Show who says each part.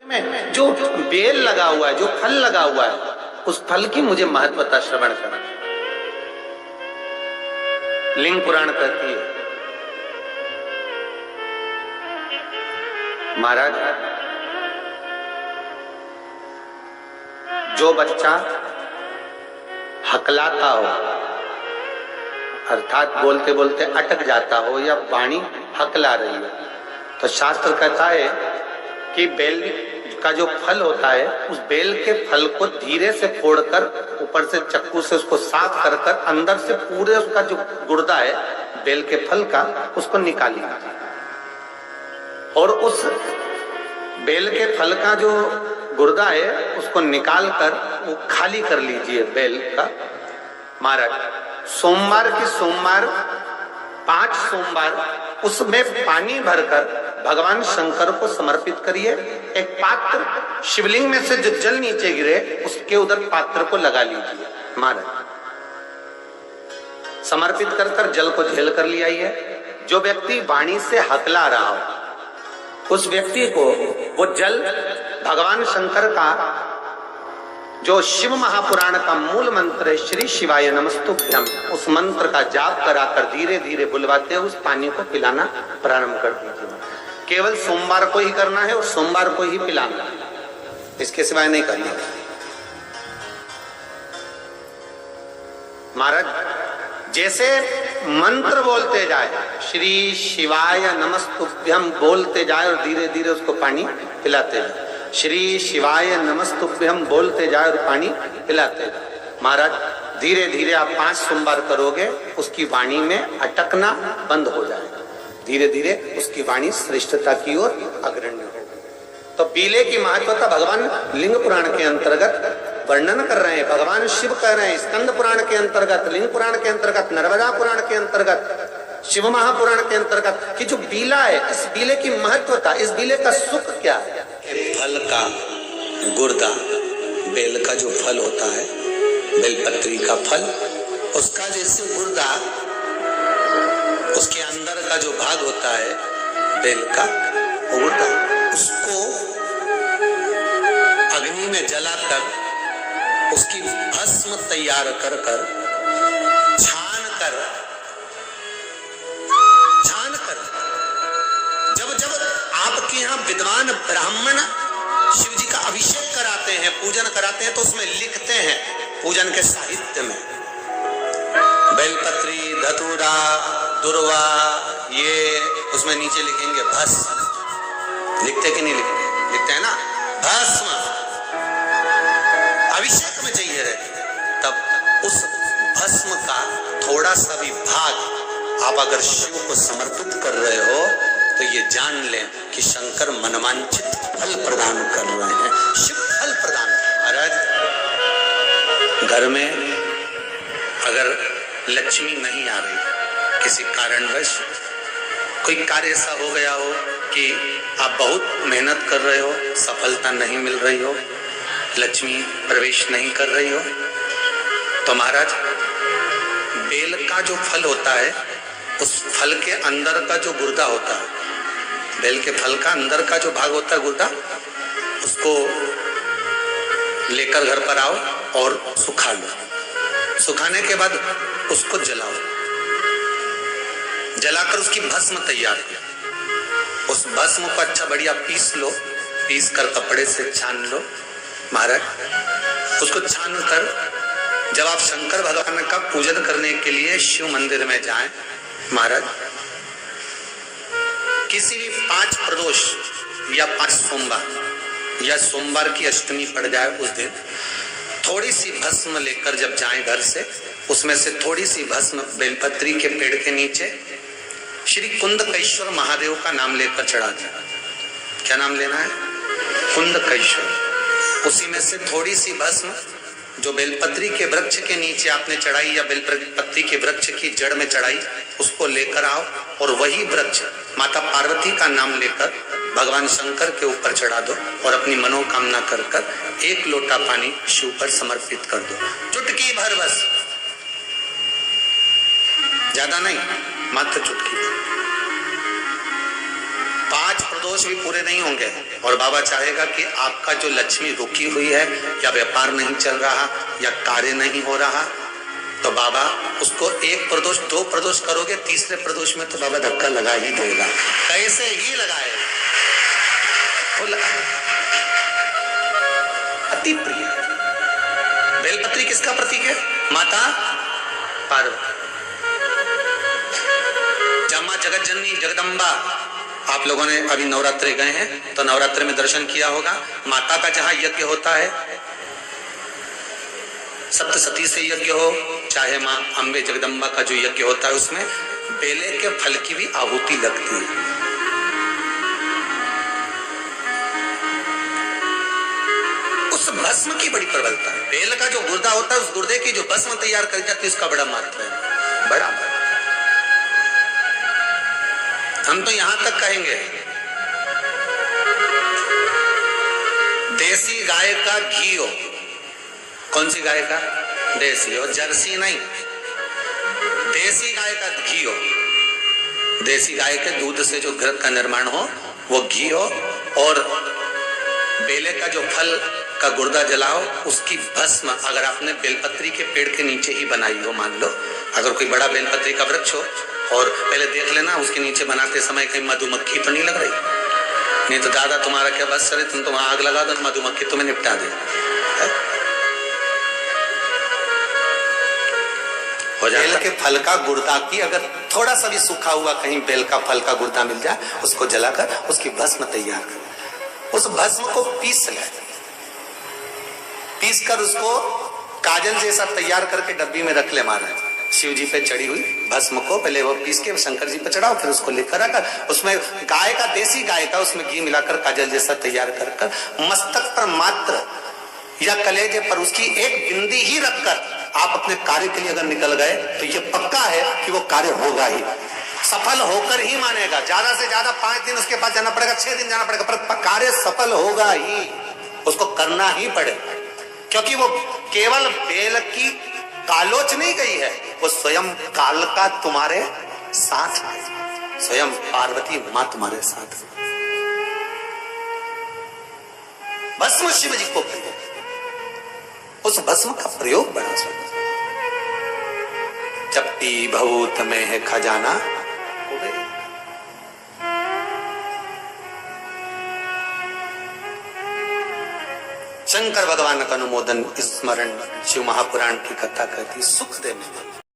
Speaker 1: में जो बेल लगा हुआ है, जो फल लगा हुआ है, उस फल की मुझे महत्वता श्रवण करना। लिंग पुराण कहती है, महाराज जो बच्चा हकलाता हो, अर्थात बोलते बोलते अटक जाता हो या वाणी हकला रही हो, तो शास्त्र कहता है कि बेल का जो फल होता है, उस बेल के फल को धीरे से फोड़कर ऊपर से चक्कू से उसको साफ कर कर अंदर से पूरे उसका जो गुर्दा है बेल के फल का, उसको निकालिए और उस बेल के फल का जो गुर्दा है उसको निकाल कर वो खाली कर लीजिए बेल का। महाराज सोमवार के सोमवार 5 सोमवार उसमें पानी भरकर भगवान शंकर को समर्पित करिए। एक पात्र शिवलिंग में से जो जल नीचे गिरे उसके उधर पात्र को लगा लीजिए। महाराज समर्पित कर कर जल को झेल कर ले आइए। जो व्यक्ति वाणी से हकला रहा हो उस व्यक्ति को वो जल भगवान शंकर का जो शिव महापुराण का मूल मंत्र है श्री शिवाय नमस्तुभ्यम, उस मंत्र का जाप कराकर धीरे धीरे बुलवाते हुए उस पानी को पिलाना प्रारंभ कर दीजिए। केवल सोमवार को ही करना है और सोमवार को ही पिलाना है, इसके सिवाय नहीं करना। महाराज जैसे मंत्र बोलते जाए श्री शिवाय नमस्तुभ्यम बोलते जाए और धीरे धीरे उसको पानी पिलाते जाए, श्री शिवाय नमस्तुभ्यम बोलते जाए और पानी पिलाते जाए। महाराज धीरे धीरे आप 5 सोमवार करोगे, उसकी वाणी में अटकना बंद हो जाएगा, धीरे धीरे उसकी वाणी श्रेष्ठता की ओर अग्रणी होगी। तो पीले की महत्वता भगवान लिंग पुराण के अंतर्गत वर्णन कर रहे हैं, भगवान शिव कह रहे हैं। स्कंद पुराण के अंतर्गत, लिंग पुराण के अंतर्गत, नर्मदा पुराण के अंतर्गत, शिव महापुराण के अंतर्गत कि जो बीला है, इस बीले की महत्वता, इस बीले का सुख क्या है।
Speaker 2: फल का गुर्दा, बेल का जो फल होता है, बेलपत्री का फल, उसका जैसे गुर्दा, उसके अंदर का जो भाग होता है बेल का गुर्दा, उसको अग्नि में जलाकर उसकी भस्म तैयार कर कर जब आपके यहाँ विद्वान ब्राह्मण शिव जी का अभिषेक कराते हैं, पूजन कराते हैं, तो उसमें लिखते हैं पूजन के साहित्य में बेलपत्री, धतूरा, दुर्वा, ये उसमें नीचे लिखेंगे भस्म। लिखते कि नहीं लिखते? लिखते हैं ना, भस्म अभिषेक में चाहिए रहती। तब उस भस्म का थोड़ा सा भी भाग आप अगर शिव को समर्पित कर रहे हो तो ये जान लें कि शंकर मनवांछित फल प्रदान कर रहे हैं, शिव फल प्रदान। महाराज घर में अगर लक्ष्मी नहीं आ रही, किसी कारणवश कोई कार्य ऐसा हो गया हो कि आप बहुत मेहनत कर रहे हो, सफलता नहीं मिल रही हो, लक्ष्मी प्रवेश नहीं कर रही हो, तो महाराज बेल का जो फल होता है, उस फल के अंदर का जो गुर्दा होता है, बेल के फल का अंदर का जो भाग होता है गुर्दा, उसको लेकर घर पर आओ और सुखा लो। सुखाने के बाद उसको जलाओ, जलाकर उसकी भस्म तैयार करो। उस भस्म को अच्छा बढ़िया पीस लो, पीस कर कपड़े से छान लो। महाराज उसको छान कर जब आप शंकर भगवान का पूजन करने के लिए शिव मंदिर में जाएं, महाराज किसी भी 5 प्रदोष या 5 सोमवार या सोमवार की अष्टमी पड़ जाए उस दिन थोड़ी सी भस्म लेकर जब जाएं घर से, उसमें से थोड़ी सी भस्म बेलपत्री के पेड़ के नीचे श्री कुंदकेश्वर महादेव का नाम लेकर चढ़ा दें। क्या नाम लेना है? कुंदकेश्वर। उसी में से थोड़ी सी भस्म जो बेलपत्री के वृक्ष के नीचे आपने चढ़ाई या बेलपत्री के वृक्ष की जड़ में चढ़ाई, उसको लेकर आओ और वही वृक्ष माता पार्वती का नाम लेकर भगवान शंकर के ऊपर चढ़ा दो और अपनी मनोकामना कर कर 1 लोटा पानी शिव पर समर्पित कर दो। चुटकी भर बस, ज्यादा नहीं, मात्र चुटकी भर। 5 प्रदोष भी पूरे नहीं होंगे और बाबा चाहेगा कि आपका जो लक्ष्मी रुकी हुई है या व्यापार नहीं चल रहा या कार्य नहीं हो रहा, तो बाबा उसको 1 प्रदोष 2 प्रदोष करोगे, तीसरे प्रदोष में तो बाबा धक्का लगा ही देगा, कैसे ही लगाए वो अति प्रिय। बेलपत्री किसका प्रतीक है? माता पार्वती। जम्मा जगत जननी जगदम्बा, आप लोगों ने अभी नवरात्रि गए हैं तो नवरात्रि में दर्शन किया होगा। माता का जहां यज्ञ होता है, सप्तसती से यज्ञ हो चाहे मां अम्बे जगदम्बा का जो यज्ञ होता है, उसमें बेले के फल की भी आहुति लगती है। उस भस्म की बड़ी प्रबलता है। बेल का जो गुर्दा होता है, उस गुर्दे की जो भस्म तैयार कर जाती है, उसका बड़ा महत्व है, बड़ा। हम तो यहां तक कहेंगे देसी गाय का घी हो। कौन सी गाय का? देसी हो, जर्सी नहीं, देसी गाय का घी हो। देसी गाय के दूध से जो घृत का निर्माण हो वो घी हो, और बेले का जो फल का गुर्दा जलाओ, उसकी भस्म अगर आपने बेलपत्री के पेड़ के नीचे ही बनाई हो, मान लो अगर कोई बड़ा बेलपत्री का वृक्ष हो, और पहले देख लेना उसके नीचे बनाते समय कहीं मधुमक्खी तो नहीं लग रही, नहीं तो दादा तुम्हारा क्या बस सरे, तुम तो वहां आग लगा दो, मधुमक्खी तुम्हें निपटा दे। बेल के फल का गुर्दा की अगर थोड़ा सा भी सूखा हुआ कहीं बेल का फल का गुर्दा मिल जाए, उसको जलाकर उसकी भस्म तैयार कर, उस भस्म को पीस ले, पीस कर उसको काजल जैसा तैयार करके डब्बी में रख ले। महाराज शिव जी पे चढ़ी हुई भस्म को पहले वो पीस के शंकर जी पे चढ़ाओ, फिर उसको लेकर आकर उसमें गाय का, देसी गाय का उसमें घी मिलाकर काजल जैसा तैयार कर मस्तक पर मात्र या कलेजे पर उसकी एक बिंदी ही रखकर आप अपने कार्य के लिए अगर निकल गए तो ये पक्का है कि वो कार्य होगा ही, सफल होकर ही मानेगा। ज्यादा से ज्यादा 5 दिन उसके पास जाना पड़ेगा, 6 दिन जाना पड़ेगा, पर कार्य सफल होगा ही, उसको करना ही पड़ेगा, क्योंकि वो केवल बेल की कालोच नहीं गई है, वो स्वयं काल का तुम्हारे साथ है, स्वयं पार्वती मां तुम्हारे साथ। भस्म शिव जी को, उस भस्म का प्रयोग बड़ा सुंदर। चपटी भूत में है खजाना, शंकर भगवान का अनुमोदन स्मरण शिव महापुराण की कथा कहती सुख देने वाला।